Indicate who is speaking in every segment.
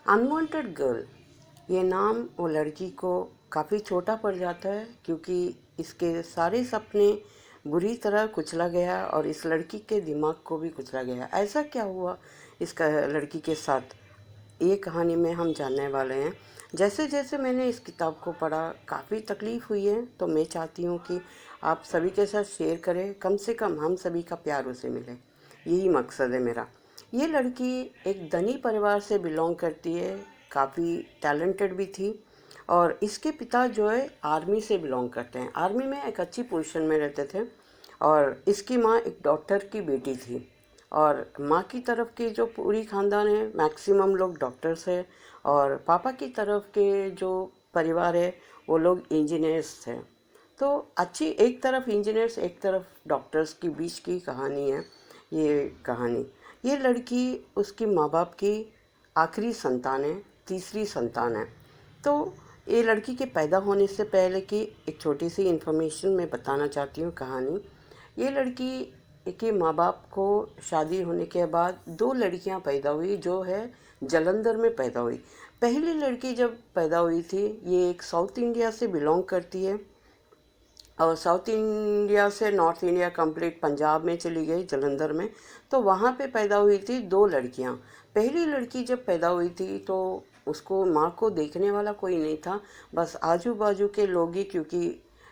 Speaker 1: Unwanted girl, ये नाम वो लड़की को काफ़ी छोटा पड़ जाता है क्योंकि इसके सारे सपने बुरी तरह कुचला गया और इस लड़की के दिमाग को भी कुचला गया। ऐसा क्या हुआ इसका लड़की के साथ, ये कहानी में हम जानने वाले हैं। जैसे जैसे मैंने इस किताब को पढ़ा काफ़ी तकलीफ़ हुई है, तो मैं चाहती हूँ कि आप सभी के साथ शेयर करें, कम से कम हम सभी का प्यार उसे मिले, यही मकसद है मेरा। ये लड़की एक धनी परिवार से बिलोंग करती है, काफ़ी टैलेंटेड भी थी और इसके पिता जो है आर्मी से बिलोंग करते हैं, आर्मी में एक अच्छी पोजीशन में रहते थे। और इसकी माँ एक डॉक्टर की बेटी थी और माँ की तरफ की जो पूरी ख़ानदान है मैक्सिमम लोग डॉक्टर्स है और पापा की तरफ के जो परिवार है वो लोग इंजीनियर्स थे। तो अच्छी एक तरफ इंजीनियर्स एक तरफ डॉक्टर्स की बीच की कहानी है ये कहानी। ये लड़की उसकी माँ बाप की आखिरी संतान है, तीसरी संतान है। तो ये लड़की के पैदा होने से पहले की एक छोटी सी इन्फॉर्मेशन मैं बताना चाहती हूँ कहानी। ये लड़की के माँ बाप को शादी होने के बाद दो लड़कियाँ पैदा हुई जो है जलंधर में पैदा हुई। पहली लड़की जब पैदा हुई थी ये एक साउथ इंडिया से बिलोंग करती है और साउथ इंडिया से नॉर्थ इंडिया कंप्लीट पंजाब में चली गई जलंधर में। तो वहाँ पे पैदा हुई थी दो लड़कियाँ। पहली लड़की जब पैदा हुई थी तो उसको माँ को देखने वाला कोई नहीं था, बस आजू बाजू के लोग ही, क्योंकि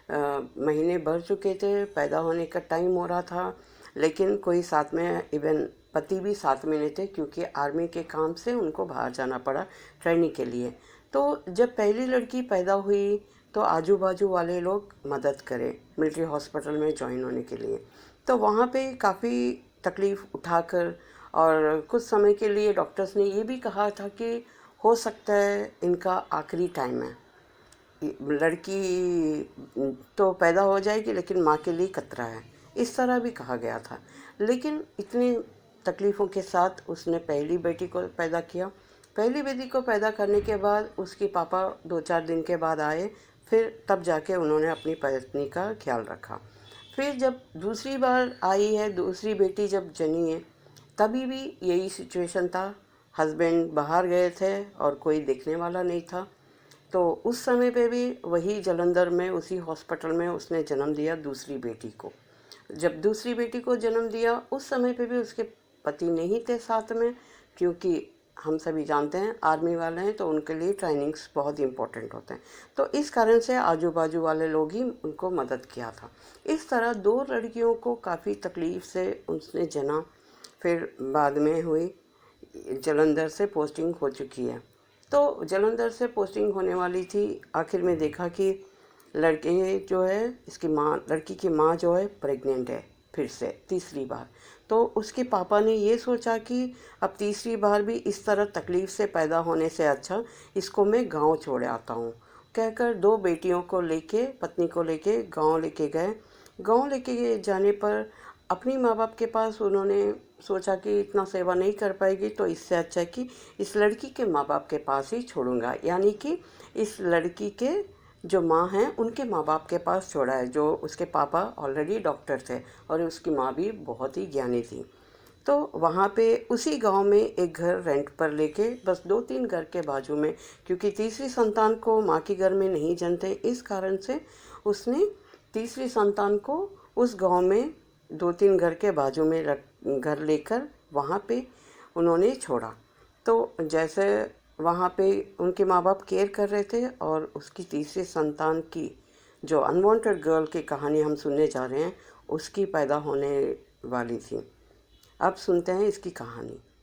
Speaker 1: महीने भर चुके थे, पैदा होने का टाइम हो रहा था, लेकिन कोई साथ में, इवन पति भी साथ में नहीं थे क्योंकि आर्मी के काम से उनको बाहर जाना पड़ा ट्रेनिंग के लिए। तो जब पहली लड़की पैदा हुई तो आजू बाजू वाले लोग मदद करें मिलिट्री हॉस्पिटल में ज्वाइन होने के लिए। तो वहाँ पे काफ़ी तकलीफ़ उठाकर और कुछ समय के लिए डॉक्टर्स ने ये भी कहा था कि हो सकता है इनका आखिरी टाइम है, लड़की तो पैदा हो जाएगी लेकिन माँ के लिए खतरा है, इस तरह भी कहा गया था। लेकिन इतनी तकलीफ़ों के साथ उसने पहली बेटी को पैदा किया। पहली बेटी को पैदा करने के बाद उसके पापा 2-4 दिन के बाद आए, फिर तब जाके उन्होंने अपनी पत्नी का ख्याल रखा। फिर जब दूसरी बार आई है, दूसरी बेटी जब जनी है, तभी भी यही सिचुएशन था। हस्बैंड बाहर गए थे और कोई देखने वाला नहीं था। तो उस समय पे भी वही जलंधर में उसी हॉस्पिटल में उसने जन्म दिया दूसरी बेटी को। जब दूसरी बेटी को जन्म दिया उस समय पे भी उसके पति नहीं थे साथ में, क्योंकि हम सभी जानते हैं आर्मी वाले हैं तो उनके लिए ट्रेनिंग्स बहुत इम्पोर्टेंट होते हैं। तो इस कारण से आजू बाजू वाले लोग ही उनको मदद किया था। इस तरह दो लड़कियों को काफ़ी तकलीफ़ से उसने जना। फिर बाद में हुई जलंधर से पोस्टिंग हो चुकी है। तो जलंधर से पोस्टिंग होने वाली थी, आखिर में देखा कि लड़के जो है इसकी माँ, लड़की की माँ जो है प्रेग्नेंट है फिर से तीसरी बार। तो उसके पापा ने ये सोचा कि अब तीसरी बार भी इस तरह तकलीफ़ से पैदा होने से अच्छा इसको मैं गांव छोड़ आता हूँ, कहकर दो बेटियों को लेके, पत्नी को लेके गांव लेके गए। गांव लेके जाने पर अपनी माँ बाप के पास उन्होंने सोचा कि इतना सेवा नहीं कर पाएगी तो इससे अच्छा है कि इस लड़की के माँ बाप के पास ही छोड़ूंगा, यानी कि इस लड़की के जो माँ हैं उनके माँ बाप के पास छोड़ा है, जो उसके पापा ऑलरेडी डॉक्टर थे और उसकी माँ भी बहुत ही ज्ञानी थी। तो वहाँ पे उसी गांव में एक घर रेंट पर लेके, बस 2-3 घर के बाजू में, क्योंकि तीसरी संतान को माँ के घर में नहीं जनते, इस कारण से उसने तीसरी संतान को उस गांव में 2-3 घर के बाजू में घर लेकर वहाँ पे उन्होंने छोड़ा। तो जैसे वहाँ पे उनके माँ बाप केयर कर रहे थे और उसकी तीसरी संतान की जो अनवांटेड गर्ल की कहानी हम सुनने जा रहे हैं उसकी पैदा होने वाली थी। अब सुनते हैं इसकी कहानी।